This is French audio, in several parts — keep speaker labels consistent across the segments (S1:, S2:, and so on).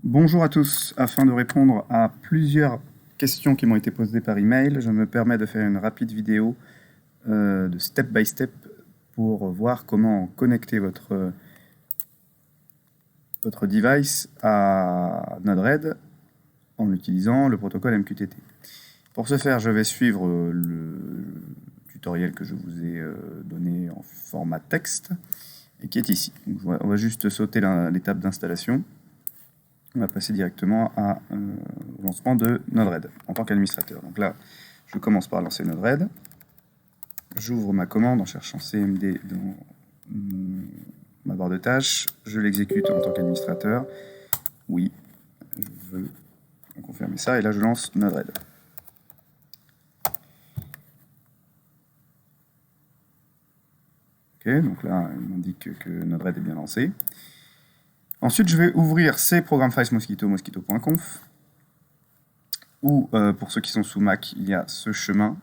S1: Bonjour à tous. Afin de répondre à plusieurs questions qui m'ont été posées par email, je me permets de faire une rapide vidéo de step by step pour voir comment connecter votre device à Node-RED en utilisant le protocole MQTT. Pour ce faire, je vais suivre le tutoriel que je vous ai donné en format texte et qui est ici. Donc, on va juste sauter l'étape d'installation. On va passer directement au lancement de Node-RED en tant qu'administrateur. Donc là, je commence par lancer Node-RED. J'ouvre ma commande en cherchant CMD dans ma barre de tâches. Je l'exécute en tant qu'administrateur. Oui, je veux confirmer ça. Et là, je lance Node-RED. Ok, donc là, il m'indique que Node-RED est bien lancé. Ensuite, je vais ouvrir ces programmes files mosquito.conf, où, pour ceux qui sont sous Mac, il y a ce chemin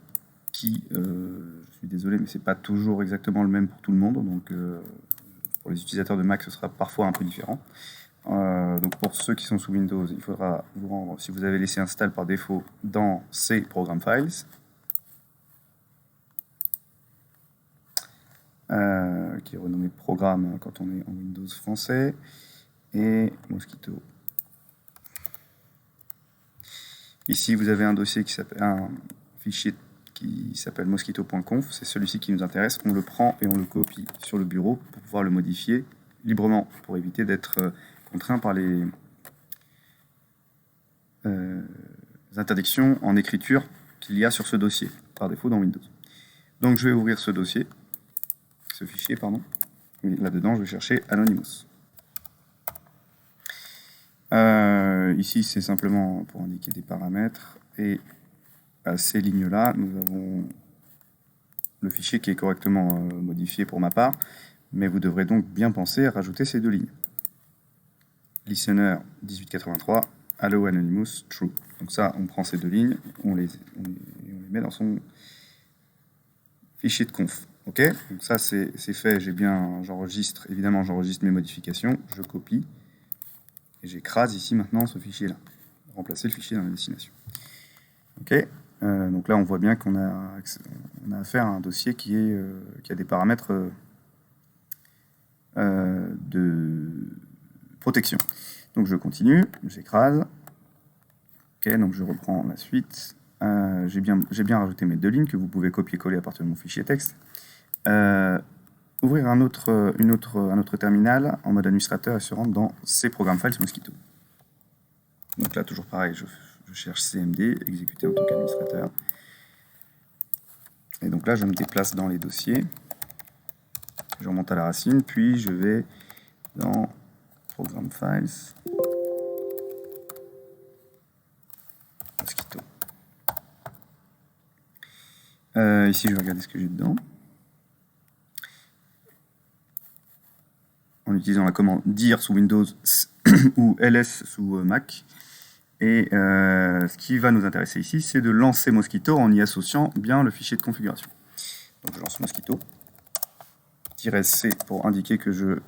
S1: qui, je suis désolé, mais c'est pas toujours exactement le même pour tout le monde, donc pour les utilisateurs de Mac, ce sera parfois un peu différent. Donc pour ceux qui sont sous Windows, il faudra vous rendre, si vous avez laissé install par défaut, dans ces programmes files, qui est renommé programme quand on est en Windows français, et Mosquito. Ici, vous avez un dossier qui s'appelle un fichier qui s'appelle mosquito.conf, c'est celui-ci qui nous intéresse, on le prend et on le copie sur le bureau pour pouvoir le modifier librement, pour éviter d'être contraint par les interdictions en écriture qu'il y a sur ce dossier, par défaut dans Windows. Donc je vais ouvrir ce dossier, ce fichier, pardon, et là-dedans je vais chercher Anonymous. Ici c'est simplement pour indiquer des paramètres, et à ces lignes-là, nous avons le fichier qui est correctement modifié pour ma part, mais vous devrez donc bien penser à rajouter ces deux lignes. Listener 1883, Hello Anonymous, True. Donc ça, on prend ces deux lignes, on les met dans son fichier de conf. Ok, donc ça c'est fait, j'enregistre, évidemment j'enregistre mes modifications, je copie, et j'écrase ici maintenant ce fichier-là, remplacer le fichier dans la destination. Ok, donc là on voit bien qu'on a affaire à un dossier qui a des paramètres de protection. Donc je continue, j'écrase. Ok, donc je reprends la suite. J'ai bien rajouté mes deux lignes que vous pouvez copier-coller à partir de mon fichier texte. Ouvrir un autre terminal en mode administrateur et se rendre dans ces programmes files Mosquito. Donc là, toujours pareil, je cherche CMD, exécuter en tant qu'administrateur. Et donc là, je me déplace dans les dossiers. Je remonte à la racine, puis je vais dans Programme Files, Mosquito. Ici, je vais regarder ce que j'ai dedans. En utilisant la commande dir sous Windows ou ls sous Mac. Et ce qui va nous intéresser ici, c'est de lancer Mosquito en y associant bien le fichier de configuration. Donc je lance Mosquito, -C pour indiquer que je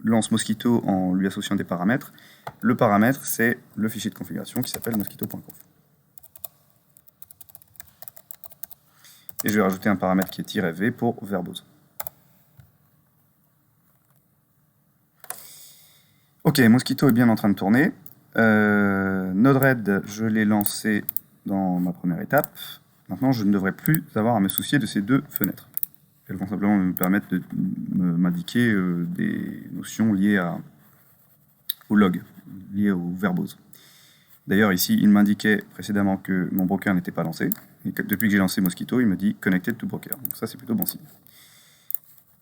S1: lance Mosquito en lui associant des paramètres. Le paramètre, c'est le fichier de configuration qui s'appelle mosquito.conf. Et je vais rajouter un paramètre qui est -V pour verbose. Ok, Mosquito est bien en train de tourner. Node-RED, je l'ai lancé dans ma première étape. Maintenant, je ne devrais plus avoir à me soucier de ces deux fenêtres. Elles vont simplement me permettre de m'indiquer des notions liées au log, liées au verbose. D'ailleurs, ici, il m'indiquait précédemment que mon broker n'était pas lancé. Et que depuis que j'ai lancé Mosquito, il me dit Connected to broker. Donc ça, c'est plutôt bon signe.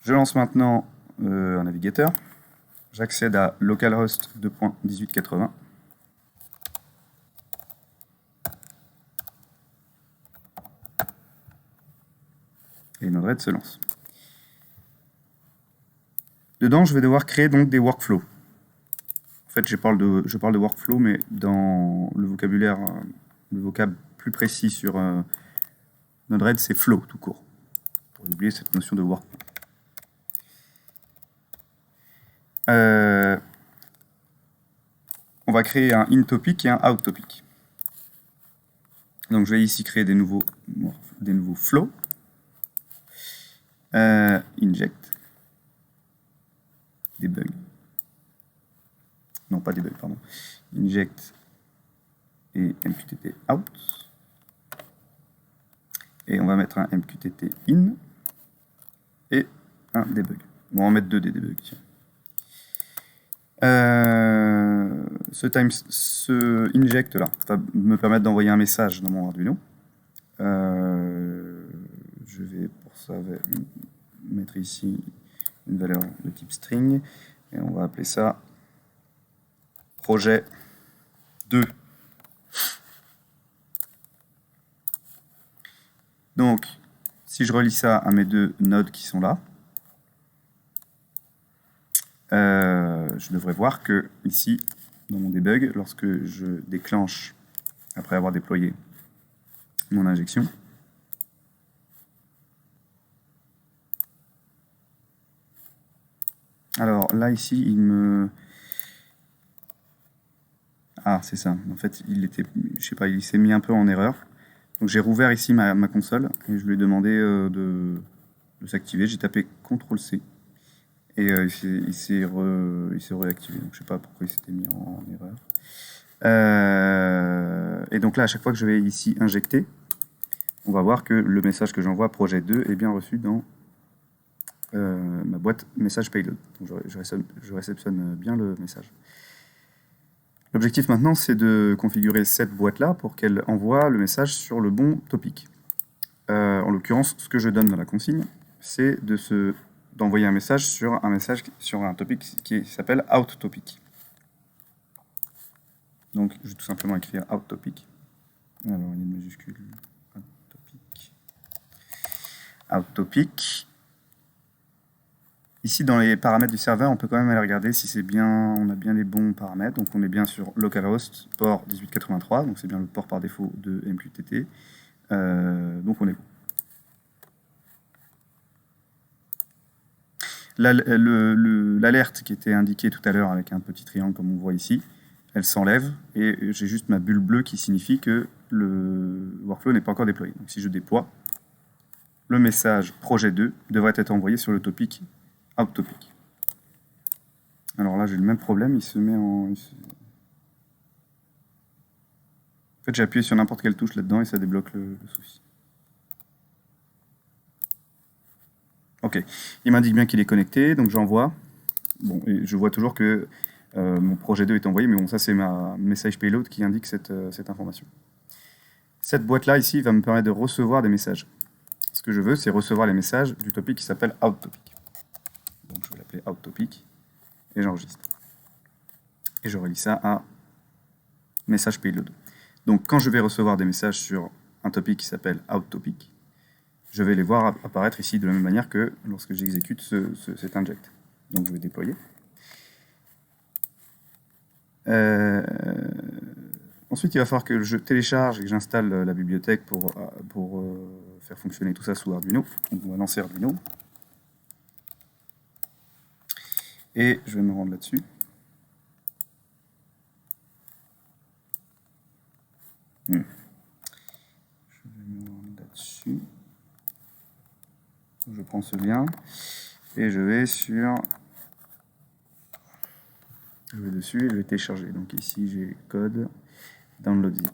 S1: Je lance maintenant un navigateur. J'accède à localhost 2.1880. Et Node-RED se lance. Dedans, je vais devoir créer donc des workflows. En fait, je parle de workflow, mais dans le vocabulaire, le vocable plus précis sur Node-RED, c'est flow tout court. Pour oublier cette notion de workflow. on va créer un in topic et un out topic. Donc je vais ici créer des nouveaux flows. Inject. Debug. Non, pas debug, pardon. Inject et MQTT out. Et on va mettre un MQTT in et un debug. Bon, on va mettre deux des debugs. Ce inject là va me permettre d'envoyer un message dans mon Arduino. Je vais pour ça mettre ici une valeur de type string et on va appeler ça projet 2. Donc, si je relie ça à mes deux nodes qui sont là, je devrais voir que ici, dans mon debug, lorsque je déclenche, après avoir déployé mon injection, alors là ici il me... Ah c'est ça, en fait il était, je sais pas, il s'est mis un peu en erreur. Donc j'ai rouvert ici ma console et je lui ai demandé de s'activer, j'ai tapé CTRL-C. Et il s'est réactivé, donc je sais pas pourquoi il s'était mis en erreur. Et donc là, à chaque fois que je vais ici injecter, on va voir que le message que j'envoie, projet 2, est bien reçu dans ma boîte message payload. Donc je réceptionne bien le message. L'objectif maintenant, c'est de configurer cette boîte-là pour qu'elle envoie le message sur le bon topic. En l'occurrence, ce que je donne dans la consigne, c'est d'envoyer un message sur un topic qui s'appelle out topic. Donc je vais tout simplement écrire out topic. Alors il y a une majuscule. Out topic. Ici dans les paramètres du serveur, on peut quand même aller regarder si c'est bien, on a bien les bons paramètres. Donc on est bien sur localhost port 1883, donc c'est bien le port par défaut de MQTT. Donc on est bon. L'alerte qui était indiquée tout à l'heure avec un petit triangle comme on voit ici, elle s'enlève et j'ai juste ma bulle bleue qui signifie que le workflow n'est pas encore déployé. Donc si je déploie, le message projet 2 devrait être envoyé sur le topic out topic. Alors là j'ai le même problème, il se met en... En fait j'ai appuyé sur n'importe quelle touche là-dedans et ça débloque le souci. Ok, il m'indique bien qu'il est connecté, donc j'envoie. Bon, et je vois toujours que mon projet 2 est envoyé, mais bon, ça c'est ma message payload qui indique cette information. Cette boîte-là, ici, va me permettre de recevoir des messages. Ce que je veux, c'est recevoir les messages du topic qui s'appelle out topic. Donc je vais l'appeler out topic, et j'enregistre. Et je relie ça à message payload. Donc quand je vais recevoir des messages sur un topic qui s'appelle out topic, je vais les voir apparaître ici de la même manière que lorsque j'exécute cet inject. Donc je vais déployer. Ensuite, il va falloir que je télécharge et que j'installe la bibliothèque pour faire fonctionner tout ça sous Arduino. Donc on va lancer Arduino. Et je vais me rendre là-dessus. Je vais me rendre là-dessus. Je prends ce lien et je vais dessus et je vais télécharger. Donc ici j'ai code download zip.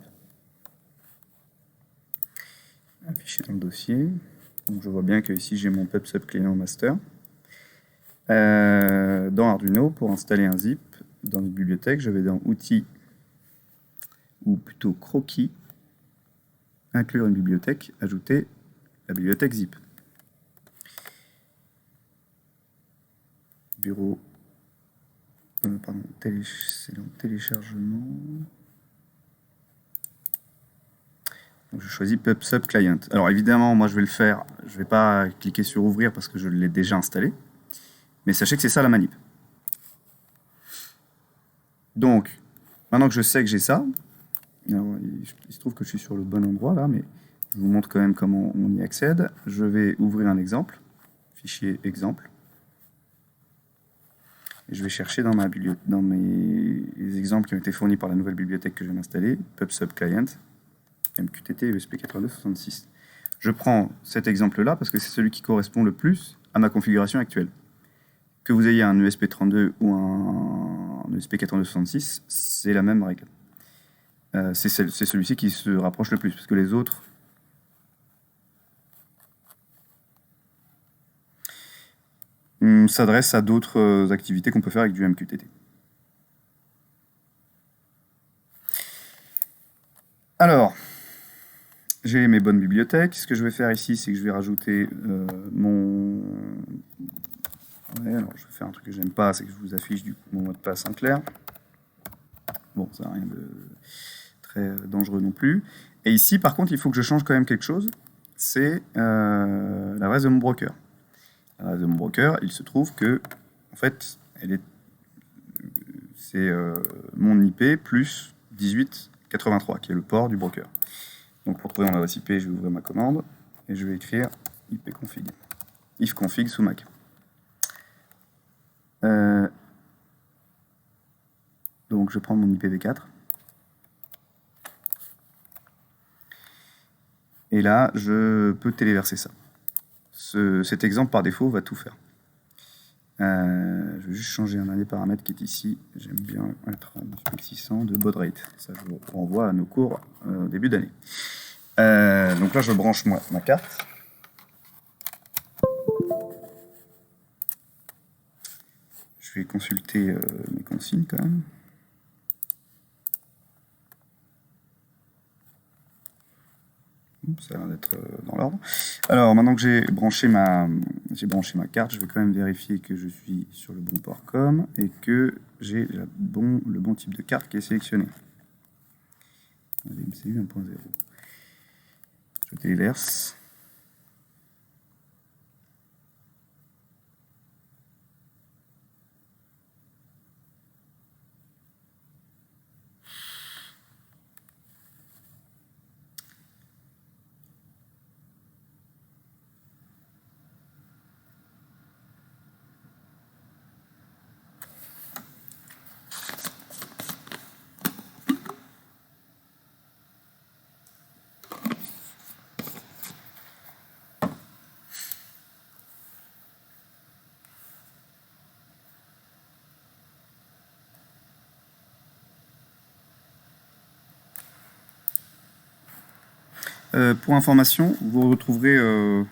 S1: Affiché dans le dossier. Donc je vois bien que ici j'ai mon PubSub client master. Dans Arduino, pour installer un zip dans une bibliothèque, je vais dans outils ou plutôt croquis, inclure une bibliothèque, ajouter la bibliothèque zip. Bureau, pardon, c'est dans téléchargement. Donc je choisis PubSub Client. Alors évidemment, moi je vais le faire, je ne vais pas cliquer sur ouvrir parce que je l'ai déjà installé. Mais sachez que c'est ça la manip. Donc, maintenant que je sais que j'ai ça, alors, il se trouve que je suis sur le bon endroit là, mais je vous montre quand même comment on y accède. Je vais ouvrir un exemple, fichier exemple. Et je vais chercher dans mes les exemples qui ont été fournis par la nouvelle bibliothèque que je viens d'installer, PubSub Client, MQTT et ESP8266. Je prends cet exemple-là parce que c'est celui qui correspond le plus à ma configuration actuelle. Que vous ayez un ESP32 ou un ESP8266, c'est la même règle. C'est celui-ci qui se rapproche le plus, parce que les autres s'adressent à d'autres activités qu'on peut faire avec du MQTT. Alors, j'ai mes bonnes bibliothèques. Ce que je vais faire ici, c'est que je vais rajouter mon... Ouais, alors je vais faire un truc que j'aime pas, c'est que je vous affiche du coup mon mot de passe en clair. Bon, ça n'a rien de très dangereux non plus. Et ici, par contre, il faut que je change quand même quelque chose. C'est l'adresse de mon broker. L'adresse de mon broker, il se trouve que, en fait, c'est mon IP plus 1883, qui est le port du broker. Donc pour trouver mon adresse IP, je vais ouvrir ma commande et je vais écrire ipconfig, ifconfig sous Mac. Donc je prends mon IPv4. Et là, je peux téléverser ça. Cet exemple, par défaut, va tout faire. Je vais juste changer un dernier paramètre qui est ici. J'aime bien être à 1600 de baud rate. Ça, je vous renvoie à nos cours au début d'année. Donc là, je branche ma carte. Je vais consulter mes consignes quand même. Ça a l'air d'être dans l'ordre. Alors, maintenant que j'ai branché ma carte, je vais quand même vérifier que je suis sur le bon port com et que j'ai le bon type de carte qui est sélectionné. MCU 1.0. Je téléverse. Pour information, vous retrouverez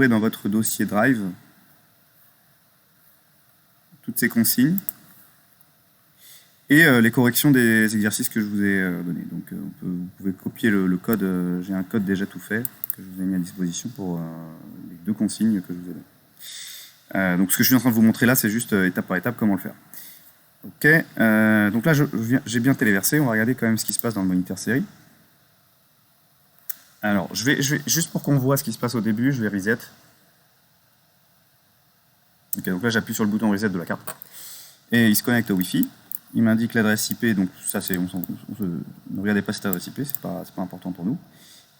S1: dans votre dossier Drive toutes ces consignes et les corrections des exercices que je vous ai donnés. Donc vous pouvez copier le code, j'ai un code déjà tout fait que je vous ai mis à disposition pour les 2 consignes que je vous ai données. Donc ce que je suis en train de vous montrer là, c'est juste étape par étape comment le faire. Ok, donc là j'ai bien téléversé, on va regarder quand même ce qui se passe dans le moniteur série. Alors, je vais juste pour qu'on voit ce qui se passe au début, je vais reset. Ok, donc là j'appuie sur le bouton reset de la carte. Et il se connecte au Wi-Fi. Il m'indique l'adresse IP, donc ça c'est, ne regardez pas cette adresse IP, c'est pas important pour nous.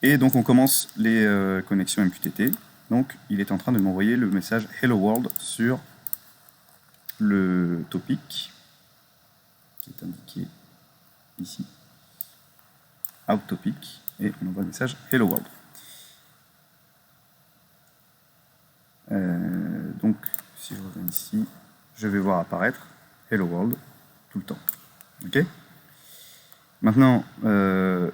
S1: Et donc on commence les connexions MQTT. Donc il est en train de m'envoyer le message Hello World sur le topic qui est indiqué ici. Out topic. Et on envoie le message Hello World. Donc, si je reviens ici, je vais voir apparaître Hello World tout le temps. Ok ? Maintenant, le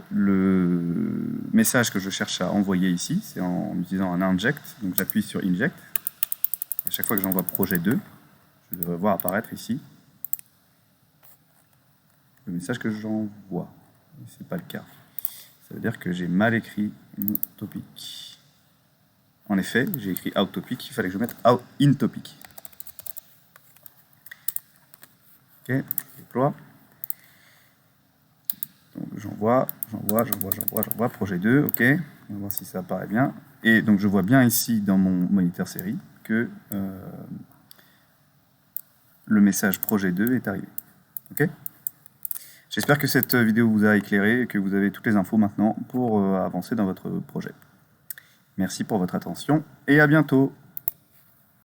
S1: message que je cherche à envoyer ici, c'est en utilisant un inject. Donc, j'appuie sur inject. À chaque fois que j'envoie projet 2, je devrais voir apparaître ici le message que j'envoie. Ce n'est pas le cas. Ça veut dire que j'ai mal écrit mon topic. En effet, j'ai écrit out topic, il fallait que je mette out in topic. Ok, je déploie. Donc j'envoie, projet 2, ok. On va voir si ça apparaît bien. Et donc je vois bien ici dans mon moniteur série que le message projet 2 est arrivé. Ok. J'espère que cette vidéo vous a éclairé et que vous avez toutes les infos maintenant pour avancer dans votre projet. Merci pour votre attention et à bientôt.